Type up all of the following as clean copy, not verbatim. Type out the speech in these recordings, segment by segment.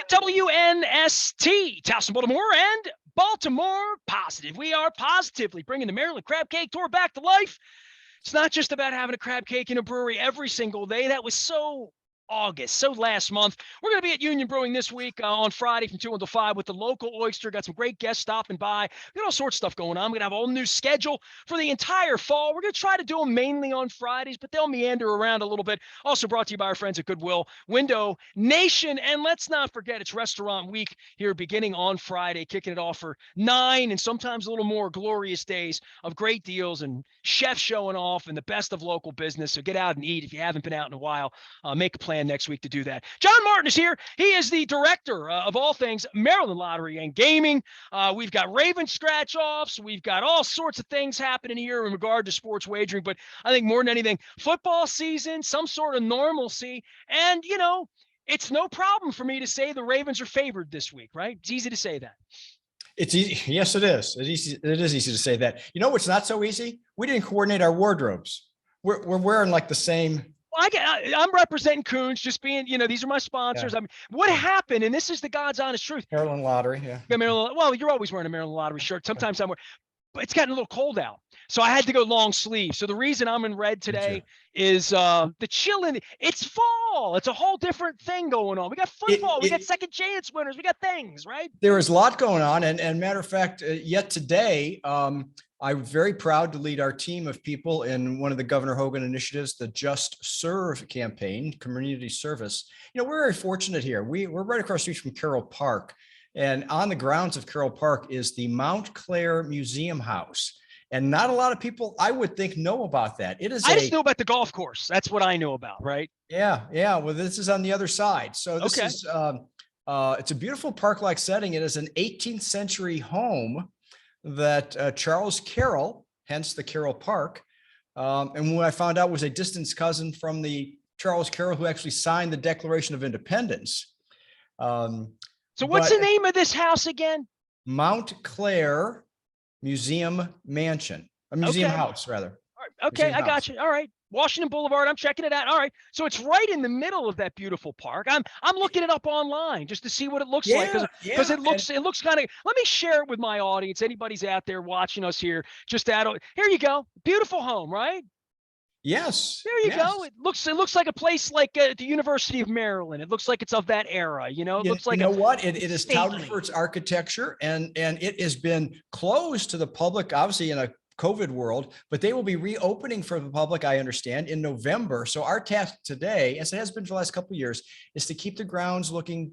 WNST, Towson, Baltimore, and Baltimore Positive. We are positively bringing the Maryland Crab Cake Tour back to life. It's not just about having a crab cake in a brewery every single day. That was so August, so last month. We're going to be at Union Brewing this week on Friday from 2 until 5 with the local oyster. Got some great guests stopping by. We got all sorts of stuff going on. We're going to have a whole new schedule for the entire fall. We're going to try to do them mainly on Fridays, but they'll meander around a little bit. Also brought to you by our friends at Goodwill Window Nation. And let's not forget, it's Restaurant Week here beginning on Friday, kicking it off for 9 and sometimes a little more glorious days of great deals and chefs showing off and the best of local business. So get out and eat if you haven't been out in a while. Make a plan next week to do that. John Martin is here. He is the director of all things Maryland Lottery and Gaming. We've got Raven scratch-offs. We've got all sorts of things happening here in regard to sports wagering. But I think more than anything, football season, some sort of normalcy. And, you know, it's no problem for me to say the Ravens are favored this week, right? It's easy to say that. It's easy. Yes, it is. It is easy to say that. You know what's not so easy? We didn't coordinate our wardrobes. We're wearing like the same. Well, I'm representing Coons, just being, you know, these are my sponsors. Yeah. I mean, what happened, and this is the God's honest truth. Maryland Lottery, yeah. Maryland, well, you're always wearing a Maryland Lottery shirt. Sometimes I'm wearing, but it's gotten a little cold out, so I had to go long sleeve. So the reason I'm in red today is the chilling. It's fall. It's a whole different thing going on. We got football. We got second chance winners. We got things, right? There is a lot going on, and matter of fact, yet today, I'm very proud to lead our team of people in one of the Governor Hogan initiatives, the Just Serve campaign, community service. You know, we're very fortunate here. We're right across the street from Carroll Park, and on the grounds of Carroll Park is the Mount Clair Museum House. And not a lot of people, I would think, know about that. It is. I just know about the golf course. That's what I know about, right? Yeah. Well, this is on the other side. So this is, it's a beautiful park-like setting. It is an 18th century home that Charles Carroll, hence the Carroll Park, and what I found out was a distant cousin from the Charles Carroll who actually signed the Declaration of Independence. So what's the name of this house again? Mount Clair Museum Mansion, a museum house, rather. All right. Okay, I got you. All right. Washington Boulevard. I'm checking it out. All right. So it's right in the middle of that beautiful park. I'm looking it up online just to see what it looks like because it looks kind of. Let me share it with my audience. Anybody's out there watching us here, just here you go. Beautiful home, right? Yes. There you go. It looks like a place like the University of Maryland. It looks like it's of that era. You know, it looks like. You know what? It is touted for its architecture, and it has been closed to the public, obviously in a COVID world, but they will be reopening for the public, I understand, in November. So our task today, as it has been for the last couple of years, is to keep the grounds looking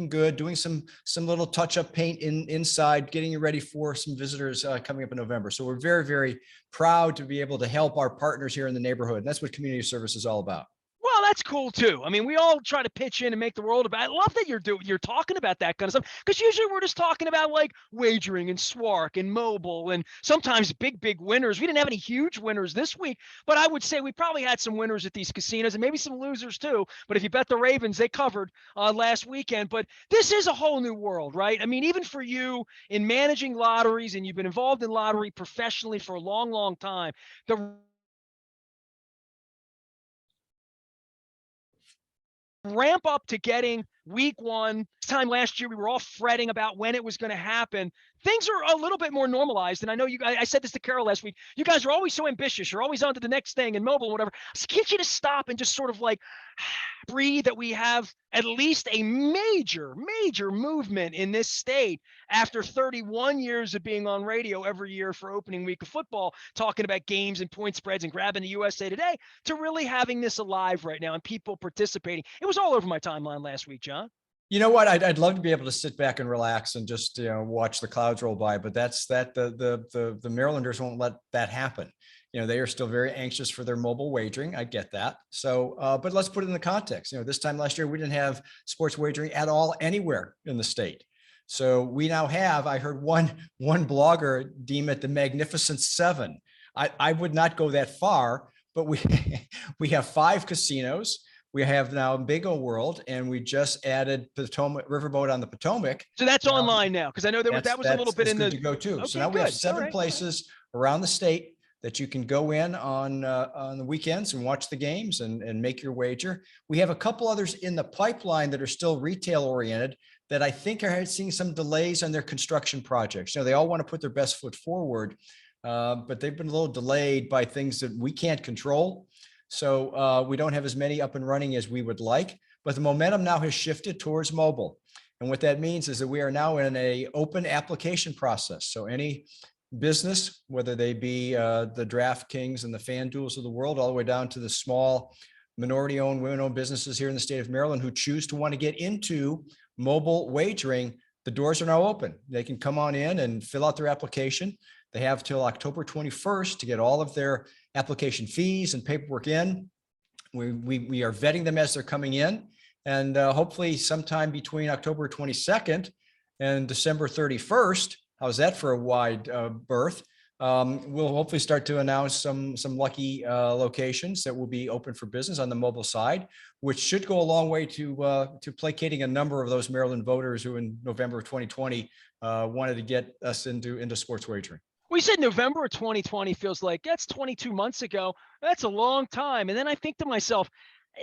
good, doing some little touch-up paint inside, getting you ready for some visitors coming up in November. So we're very, very proud to be able to help our partners here in the neighborhood. And that's what community service is all about. Well, that's cool too. I mean, we all try to pitch in and make the world about. I love that you're talking about that kind of stuff, because usually we're just talking about like wagering and SWARC and mobile and sometimes big winners. We didn't have any huge winners this week, but I would say we probably had some winners at these casinos and maybe some losers too. But if you bet the Ravens, they covered last weekend. But this is a whole new world, right? I mean, even for you in managing lotteries, and you've been involved in lottery professionally for a long, long time, the ramp up to getting week one. This time last year, we were all fretting about when it was going to happen. Things are a little bit more normalized. And I know I said this to Carol last week. You guys are always so ambitious. You're always on to the next thing and mobile and whatever. So get you to stop and just sort of like breathe that we have at least a major movement in this state after 31 years of being on radio every year for opening week of football, talking about games and point spreads and grabbing the USA Today, to really having this alive right now and people participating. It was all over my timeline last week, John. You know what? I'd love to be able to sit back and relax and just, watch the clouds roll by, but the Marylanders won't let that happen. They are still very anxious for their mobile wagering. I get that. So, but let's put it in the context. This time last year, we didn't have sports wagering at all anywhere in the state. So we now have, I heard one blogger deem it the Magnificent Seven. I would not go that far, but we have 5 casinos. We have now Big O World, and we just added Potomac Riverboat on the Potomac. So that's online now, because I know that was a little bit in the to go too. Okay, so now we have 7 places around the state that you can go in on the weekends and watch the games and make your wager. We have a couple others in the pipeline that are still retail oriented that I think are seeing some delays on their construction projects. They all want to put their best foot forward, but they've been a little delayed by things that we can't control. So we don't have as many up and running as we would like, but the momentum now has shifted towards mobile. And what that means is that we are now in an open application process. So any business, whether they be the DraftKings and the FanDuels of the world, all the way down to the small minority-owned, women-owned businesses here in the state of Maryland who choose to want to get into mobile wagering, the doors are now open. They can come on in and fill out their application. They have till October 21st to get all of their application fees and paperwork in. We are vetting them as they're coming in. And hopefully sometime between October 22nd and December 31st, how's that for a wide berth? We'll hopefully start to announce some lucky locations that will be open for business on the mobile side, which should go a long way to placating a number of those Maryland voters who in November of 2020 wanted to get us into sports wagering. We said November of 2020 feels like that's 22 months ago. That's a long time. And then I think to myself,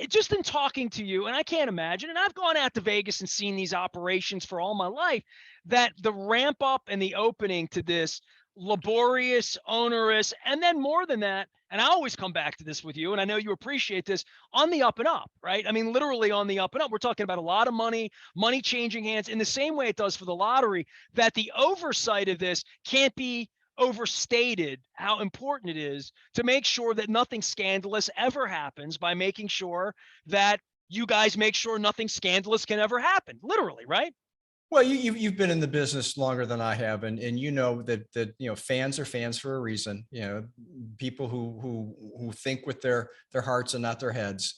just in talking to you, and I can't imagine, and I've gone out to Vegas and seen these operations for all my life, that the ramp up and the opening to this laborious, onerous, and then more than that, and I always come back to this with you, and I know you appreciate this, on the up and up, right? I mean, literally on the up and up. We're talking about a lot of money changing hands in the same way it does for the lottery, that the oversight of this can't be overstated how important it is to make sure that nothing scandalous ever happens by making sure that you guys make sure nothing scandalous can ever happen, literally, right? Well, you've been in the business longer than I have, and you know that fans are fans for a reason. People who think with their hearts and not their heads.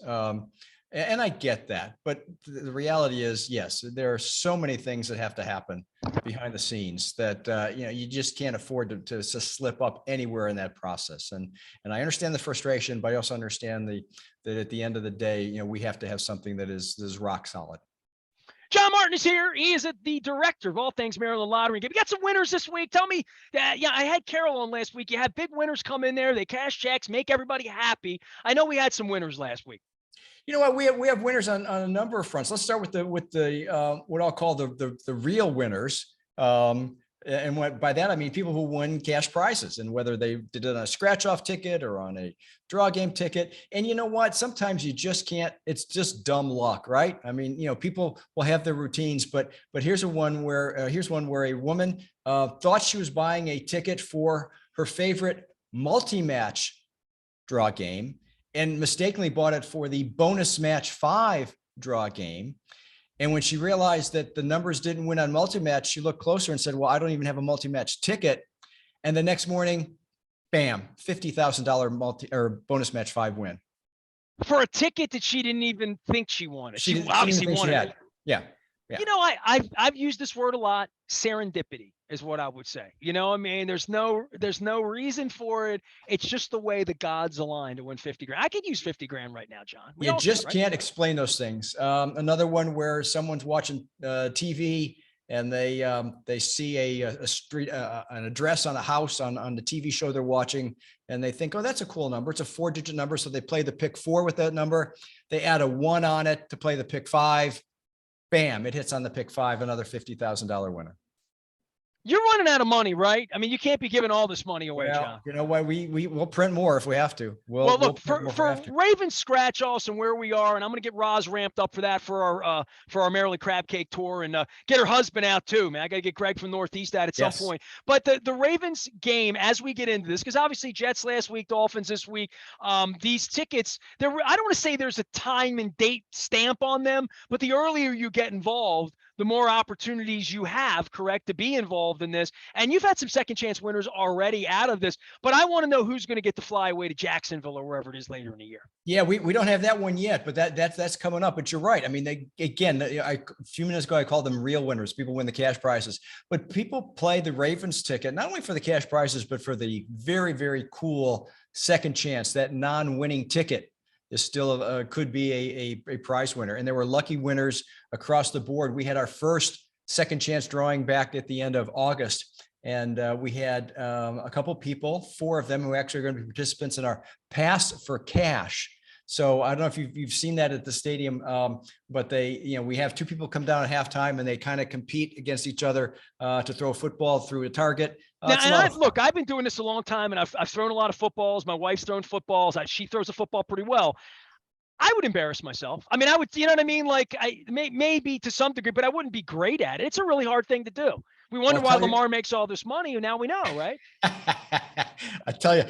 And I get that, but the reality is, yes, there are so many things that have to happen behind the scenes that you just can't afford to slip up anywhere in that process. And I understand the frustration, but I also understand that at the end of the day, we have to have something that is rock solid. John Martin is here. He is the director of all things Maryland Lottery. You got some winners this week. Tell me that, I had Carol on last week. You had big winners come in there. They cash checks, make everybody happy. I know we had some winners last week. You know what? We have winners on a number of fronts. Let's start with the what I'll call the real winners. And by that I mean people who win cash prizes, and whether they did it on a scratch off ticket or on a draw game ticket. And you know what? Sometimes you just can't. It's just dumb luck, right? I mean, people will have their routines, but here's one where a woman thought she was buying a ticket for her favorite multi-match draw game, and mistakenly bought it for the bonus match 5 draw game. And when she realized that the numbers didn't win on multi-match, she looked closer and said, well, I don't even have a multi-match ticket. And the next morning, bam, $50,000 bonus match 5 win. For a ticket that she didn't even think she wanted. She obviously wanted it. Yeah. I've used this word a lot. Serendipity is what I would say. I mean, there's no reason for it. It's just the way the gods align to win 50 grand. I could use 50 grand right now, John. You just can't explain those things. Another one where someone's watching TV and they see a street, an address on a house on the TV show they're watching, and they think, oh, that's a cool number. It's a 4-digit number. So they play the pick 4 with that number. They add a 1 on it to play the pick 5. Bam, it hits on the pick 5, another $50,000 winner. You're running out of money, right? I mean, you can't be giving all this money away, John. You know what? We'll print more if we have to. Well, look, for Raven Scratch Offs and where we are, and I'm going to get Roz ramped up for that for our Maryland Crab Cake Tour, and get her husband out too, man. I got to get Greg from Northeast out at some point. But the Ravens game, as we get into this, because obviously Jets last week, Dolphins this week, these tickets, I don't want to say there's a time and date stamp on them, but the earlier you get involved, the more opportunities you have, correct, to be involved in this. And you've had some second chance winners already out of this, but I want to know who's going to get to fly away to Jacksonville or wherever it is later in the year. Yeah, we don't have that one yet, but that's coming up. But you're right. I mean, a few minutes ago, I called them real winners. People win the cash prizes, but people play the Ravens ticket, not only for the cash prizes, but for the very, very cool second chance. That non-winning ticket is still could be a prize winner. And there were lucky winners across the board. We had our first second chance drawing back at the end of August. And we had a couple people, 4 of them who actually are going to be participants in our Pass for Cash. So I don't know if you've seen that at the stadium, but we have two people come down at halftime and they kind of compete against each other to throw a football through a target. Now, It's a and lot of fun. look, I've been doing this a long time, and I've thrown a lot of footballs. My wife's thrown footballs. She throws a football pretty well. I would embarrass myself. I mean, I would, you know what I mean? Like maybe to some degree, but I wouldn't be great at it. It's a really hard thing to do. We Well, wonder why Lamar makes all this money, and now we know, right? I tell you,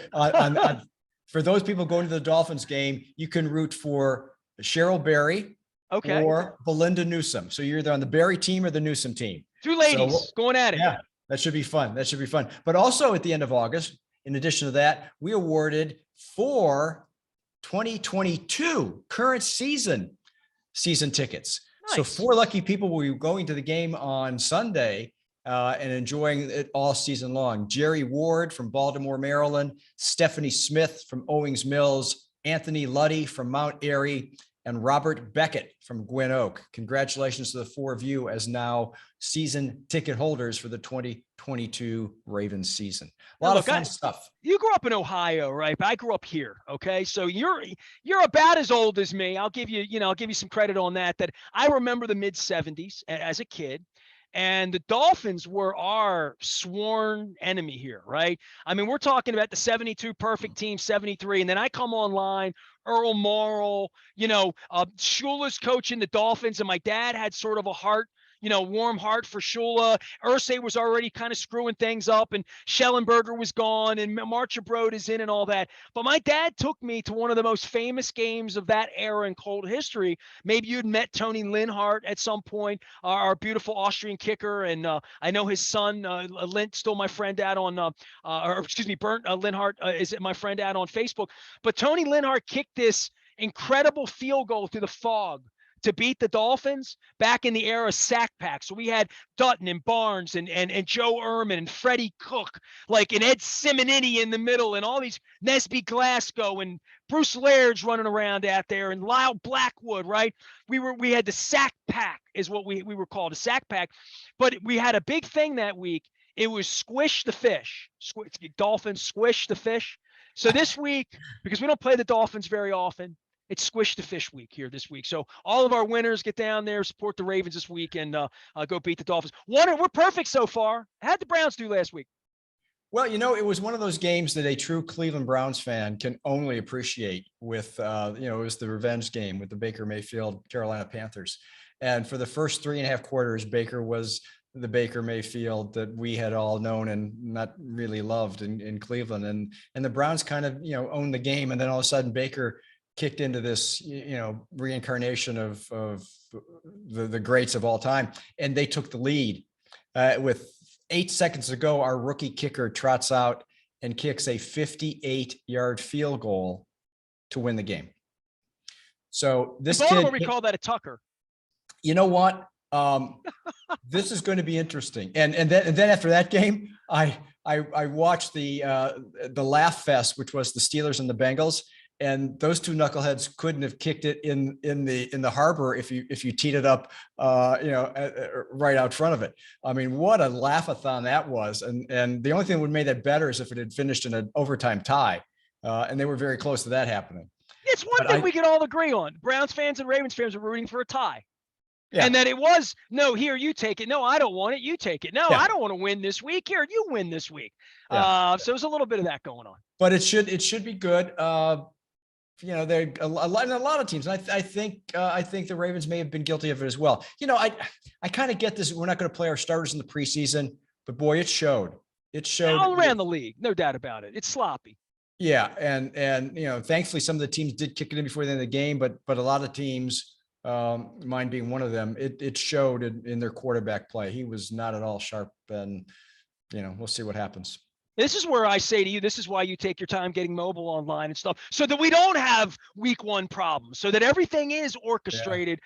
for those people going to the Dolphins game, you can root for Cheryl Berry or Belinda Newsom. So you're either on the Berry team or the Newsom team. Two ladies going at it. Yeah, that should be fun. That should be fun. But also at the end of August, in addition to that, we awarded 4 2022 current season tickets. Nice. So 4 lucky people will be going to the game on Sunday and enjoying it all season long. Jerry Ward from Baltimore, Maryland, Stephanie Smith from Owings Mills, Anthony Luddy from Mount Airy, and Robert Beckett from Gwynn Oak. Congratulations to the 4 of you as now season ticket holders for the 2022 Ravens season. A lot of fun stuff. You grew up in Ohio, right? But I grew up here. Okay. So you're about as old as me. I'll give you some credit on that I remember the mid-70s as a kid. And the Dolphins were our sworn enemy here, right? I mean, we're talking about the 72 perfect team, 73. And then I come online, Earl Morrall, Shula's coaching the Dolphins. And my dad had sort of a heart, warm heart for Shula. Irsay was already kind of screwing things up, and Schellenberger was gone, and Marchabrode is in and all that. But my dad took me to one of the most famous games of that era in Colt history. Maybe you'd met Tony Linhart at some point, our beautiful Austrian kicker. And I know his son, Lint, still my friend out on, Bernd Linhart is my friend out on Facebook. But Tony Linhart kicked this incredible field goal through the fog to beat the Dolphins back in the era of sack pack. So we had Dutton and Barnes and Joe Ehrman and Freddie Cook, and Ed Simonini in the middle, and all these Nesby Glasgow and Bruce Laird's running around out there, and Lyle Blackwood, right? We had the sack pack is what we were called, a sack pack. But we had a big thing that week. It was squish the fish. Dolphins squish the fish. So this week, because we don't play the Dolphins very often, it's Squish the Fish week here this week. So all of our winners get down there, support the Ravens this week, and go beat the Dolphins. We're perfect so far. How'd the Browns do last week? Well, it was one of those games that a true Cleveland Browns fan can only appreciate with, it was the revenge game with the Baker Mayfield Carolina Panthers. And for the first 3.5 quarters, Baker was the Baker Mayfield that we had all known and not really loved in Cleveland. And the Browns kind of, owned the game. And then all of a sudden Baker kicked into this, reincarnation of the greats of all time. And they took the lead with 8 seconds to go. Our rookie kicker trots out and kicks a 58-yard field goal to win the game. So this kid, we call that a tucker. You know what? This is going to be interesting. And then after that game, I watched the Laugh Fest, which was the Steelers and the Bengals. And those two knuckleheads couldn't have kicked it in the harbor if you teed it up, right out front of it. I mean, what a laugh-a-thon that was. And the only thing that would have made that better is if it had finished in an overtime tie. And they were very close to that happening. It's one thing we can all agree on. Browns fans and Ravens fans are rooting for a tie. Yeah. And that it was, no, here, you take it. No, I don't want it. You take it. No, I don't want to win this week. Here, you win this week. So there's a little bit of that going on. But it should be good. There a lot of teams. And I think the Ravens may have been guilty of it as well. I kind of get this. We're not going to play our starters in the preseason, but boy, it showed. It showed all around the league. No doubt about it. It's sloppy. Yeah. And thankfully some of the teams did kick it in before the end of the game, but a lot of teams, mine being one of them, it showed in their quarterback play. He was not at all sharp, and we'll see what happens. This is where I say to you, this is why you take your time getting mobile online and stuff, so that we don't have week 1 problems, so that everything is orchestrated,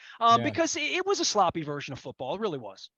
because it was a sloppy version of football. It really was.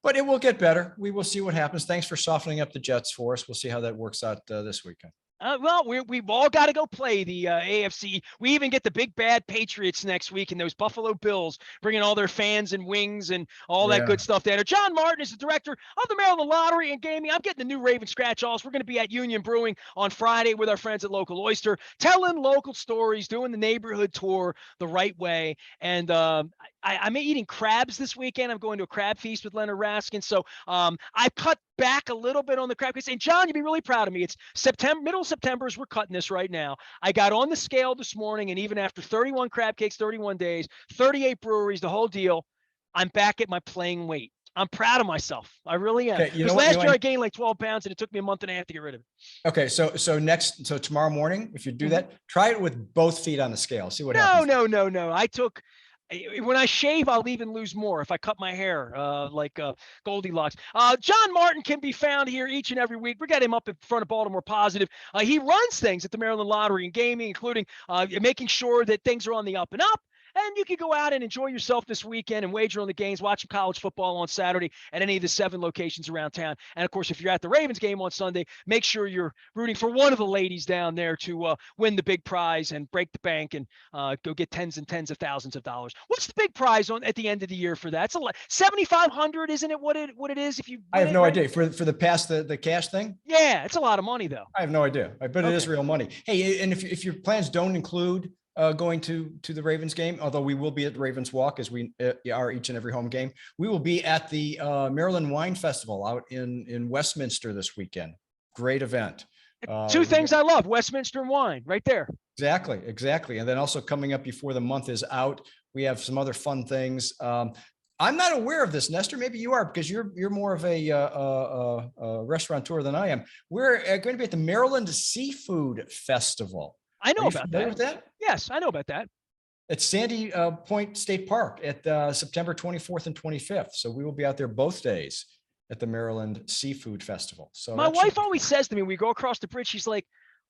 But it will get better. We will see what happens. Thanks for softening up the Jets for us. We'll see how that works out this weekend. Well, we've all got to go play the AFC. We even get the big bad Patriots next week and those Buffalo Bills bringing all their fans and wings and all that Yeah. good stuff there. John Martin is the director of the Maryland Lottery and Gaming. I'm getting the new Raven scratch-offs. We're going to be at Union Brewing on Friday with our friends at Local Oyster, telling local stories, doing the neighborhood tour the right way. And I'm eating crabs this weekend. I'm going to a crab feast with Leonard Raskin. So I cut back a little bit on the crab cakes. And John, you'd be really proud of me. It's September, middle of September as we're cutting this right now. I got on the scale this morning, and even after 31 crab cakes, 31 days, 38 breweries, the whole deal, I'm back at my playing weight. I'm proud of myself. I really am. Okay, you Because know what? last year I gained like 12 pounds, and it took me a month and a half to get rid of it. Okay, so tomorrow morning, if you do Mhm. that, try it with both feet on the scale. See what No, happens. no. When I shave, I'll even lose more if I cut my hair like Goldilocks. John Martin can be found here each and every week. We got him up in front of Baltimore Positive. He runs things at the Maryland Lottery and Gaming, including making sure that things are on the up and up. And you can go out and enjoy yourself this weekend and wager on the games, watch some college football on Saturday at any of the 7 locations around town. And of course, if you're at the Ravens game on Sunday, make sure you're rooting for one of the ladies down there to win the big prize and break the bank and go get tens and tens of thousands of dollars. What's the big prize at the end of the year for that? It's a lot. 7,500, isn't it? What it is if you I win have it, no right? idea for the past the cash thing. Yeah, it's a lot of money though. I have no idea, but it is Okay. real money. Hey, and if your plans don't include going to the Ravens game, although we will be at the Ravens Walk as we are each and every home game, we will be at the Maryland Wine Festival out in Westminster this weekend. Great event. Two things I love: Westminster and wine, right there. Exactly. And then also coming up before the month is out, we have some other fun things. I'm not aware of this, Nestor. Maybe you are because you're more of a restaurateur than I am. We're going to be at the Maryland Seafood Festival. I Are know you about familiar that. with that? Yes, I know about that. At Sandy Point State Park at September 24th and 25th. So we will be out there both days at the Maryland Seafood Festival. So My wife always says to me, we go across the bridge, she's like,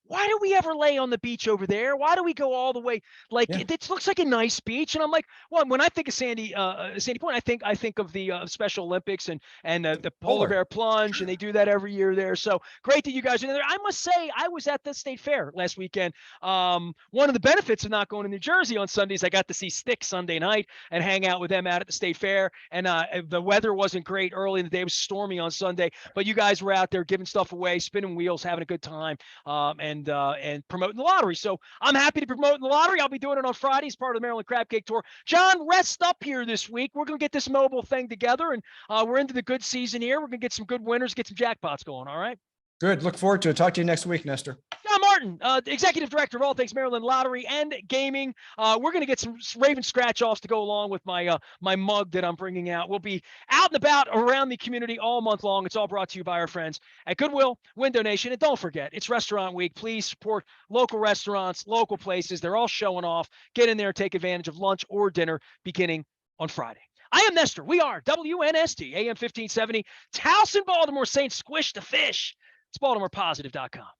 why do we ever lay on the beach over there? Why do we go all the way? Like Yeah. it looks like a nice beach, and I'm like, well, when I think of Sandy Point, I think of the Special Olympics and the polar bear plunge, and they do that every year there. So great that you guys are there. I must say, I was at the state fair last weekend. One of the benefits of not going to New Jersey on Sundays, I got to see Styx Sunday night and hang out with them out at the state fair. And the weather wasn't great early in the day; it was stormy on Sunday, but you guys were out there giving stuff away, spinning wheels, having a good time, and promoting the lottery. So I'm happy to promote the lottery. I'll be doing it on Friday as part of the Maryland Crab Cake Tour. John, rest up here this week. We're going to get this mobile thing together, and we're into the good season here. We're going to get some good winners, get some jackpots going. All right. Good. Look forward to it. Talk to you next week, Nestor. John Martin, Executive Director of all things Maryland Lottery and Gaming. We're going to get some Raven scratch-offs to go along with my my mug that I'm bringing out. We'll be out and about around the community all month long. It's all brought to you by our friends at Goodwill, Window Nation. And don't forget, it's Restaurant Week. Please support local restaurants, local places. They're all showing off. Get in there and take advantage of lunch or dinner beginning on Friday. I am Nestor. We are WNST, AM 1570, Towson, Baltimore, St. Squish the Fish. It's BaltimorePositive.com.